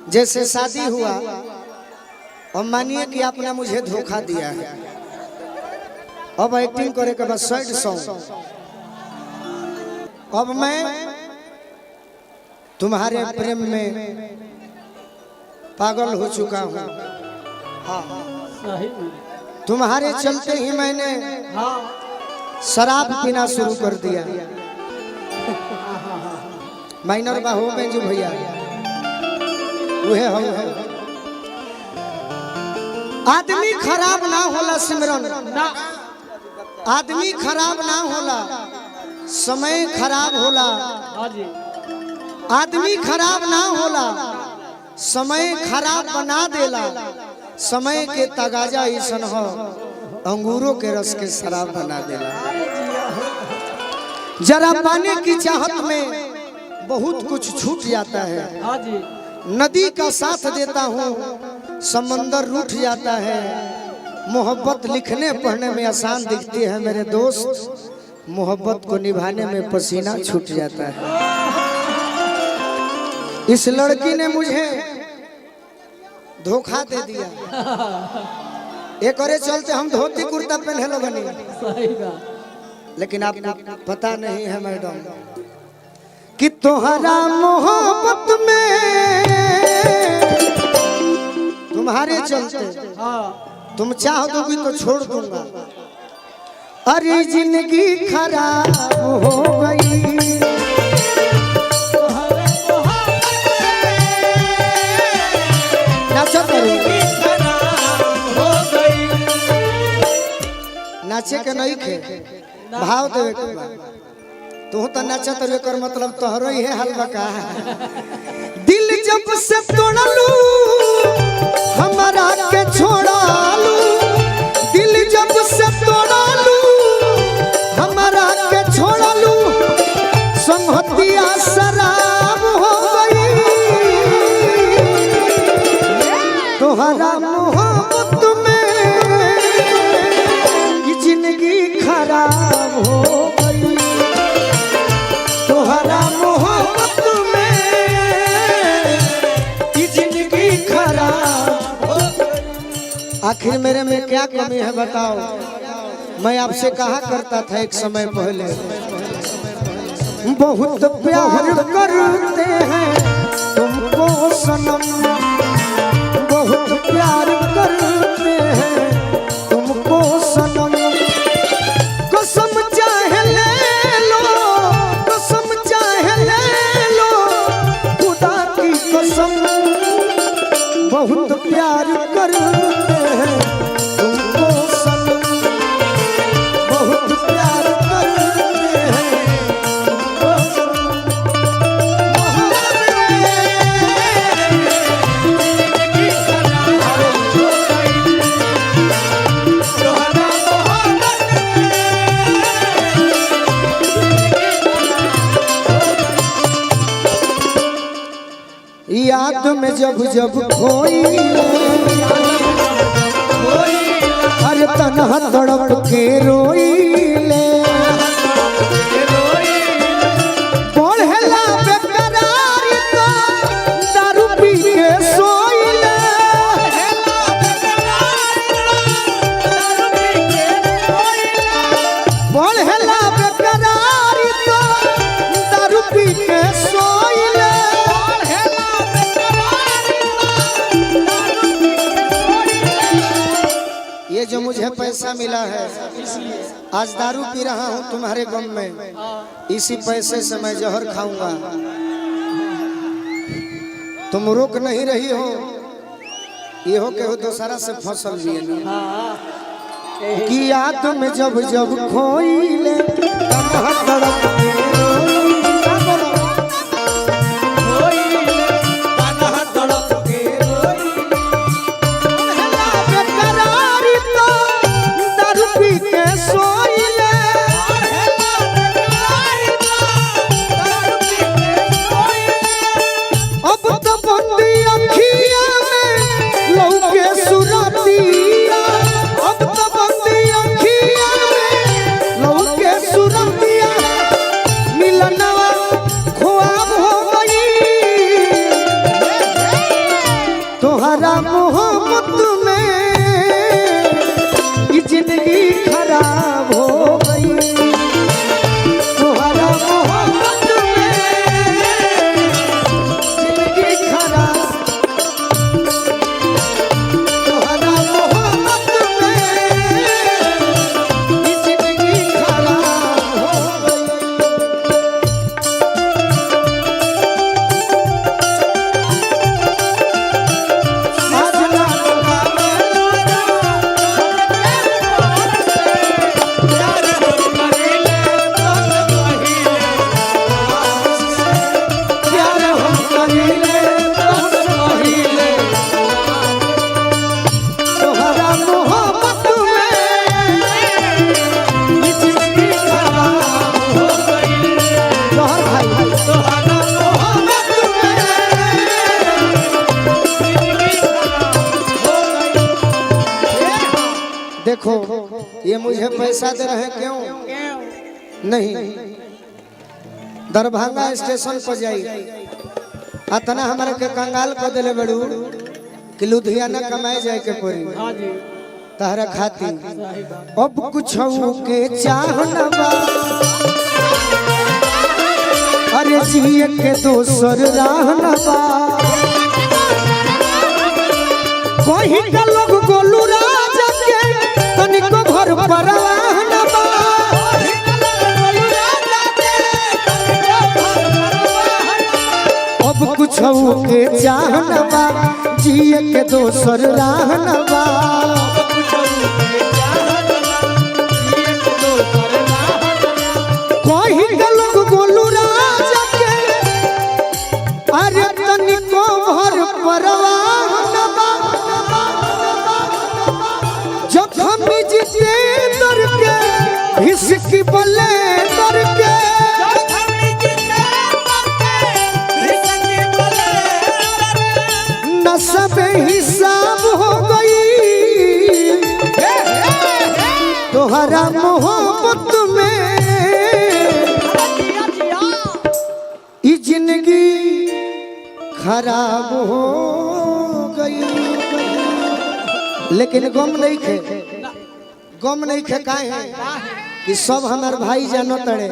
जैसे शादी हुआ और मानिए कि आपने मुझे धोखा दिया है, अब एक्टिंग करे के बाद सैड सॉन्ग, अब मैं तुम्हारे प्रेम में पागल हो चुका हूँ। हाँ, तुम्हारे चलते ही मैंने शराब पीना शुरू कर दिया। माइनर बाहू में जो भैया वह हो। आदमी खराब ना होला सिमरन, आदमी खराब ना होला, समय खराब होला। आदमी खराब ना होला, समय खराब बना देला। समय के तगाजा ऐसन हो, अंगूरों के रस के शराब बना देला। जरा पाने की चाहत में बहुत कुछ छूट जाता है। नदी का साथ देता हूँ, समंदर रूठ जाता है। मोहब्बत लिखने पढ़ने में आसान दिखती है मेरे दोस्त, मोहब्बत को निभाने में पसीना छूट जाता है। इस लड़की ने मुझे धोखा दे दिया। एक और चलते हम धोती कुर्ता पहने लोग, लेकिन आपको पता नहीं है मैडम कि तुम्हारा मोहब्बत में तुम्हारे चलते तुम चाहो दोगी तो छोड़ दूंगा। अरे जिंदगी खराब हो गई, नाचे के नहीं खे भाव देवे के तू तो नचत रे कर मतलब तोहरो ही है हलवा का। दिल जब से तोड़लू हमारा के छोड़ालू, दिल जब से तोड़लू हमारा के छोड़ालू, संगतिया शराब हो गई। तोहरा मोहब्बत में ये जिंदगी खराब हो गई। तोहरा मोहब्बत में ये जिंदगी खराब हो गई। आखिर मेरे में क्या कमी है बताओ। मैं आपसे कहा करता था एक समय पहले, बहुत प्यार करते हैं तुमको सनम, बहुत प्यार करते हैं तुमको सनम। कसम चाहे ले लो, कसम चाहे ले लो, खुदा की कसम, बहुत प्यार करते हैं तुमको सनम, बहुत प्यार करते हैं तुमको सनम। याद में जब जब खोई हर तन्हा तड़प के रोई ले, बढ़ला बेकरार तो दारू पी के सोई ले, बढ़ला बेकरार तो दारू पी के सोई ले। ये जो मुझे पैसा मिला है, आज दारू पी रहा हूँ तुम्हारे गम में, इसी पैसे से मैं जहर खाऊंगा। तुम रोक नहीं रही हो, ये हो के हो दूसरा से फसल भी कि याद में जब जब खोई ले तोहरा मोहब्बत में ये जिंदगी खराब हो गई। तोहरा मोहब्बत में जिंदगी खराब, तोहरा मोहब्बत में ये जिंदगी खराब हो गई। देखो ये मुझे पैसा दे रहे क्यों नहीं, दरभंगा स्टेशन पर जाई अतना हमारे के कंगाल को दिले बड़ू कि लुधियाना कमाए जाए के पड़ी तहरा खाती। अब कुछ के चाहना बा, अरे जिए के दोसर रहना बा। कोई का लोग गोलू राजा के तनिको घर पर रहना बा। अब कुछ के चाहना बा, जिए के दोसर रहना बा। कोई का लोग गोलू राजा के अरे तनिको घर पर रहना बा। जब हम जीते दर के हिसकी बले दर के न सब हिसाब हो गई। तोहरा मोहब्बत में ये जिंदगी खराब हो गई। लेकिन गम नहीं खे, गम नहीं खे काहे कि सब हमार भाई जानो तड़े।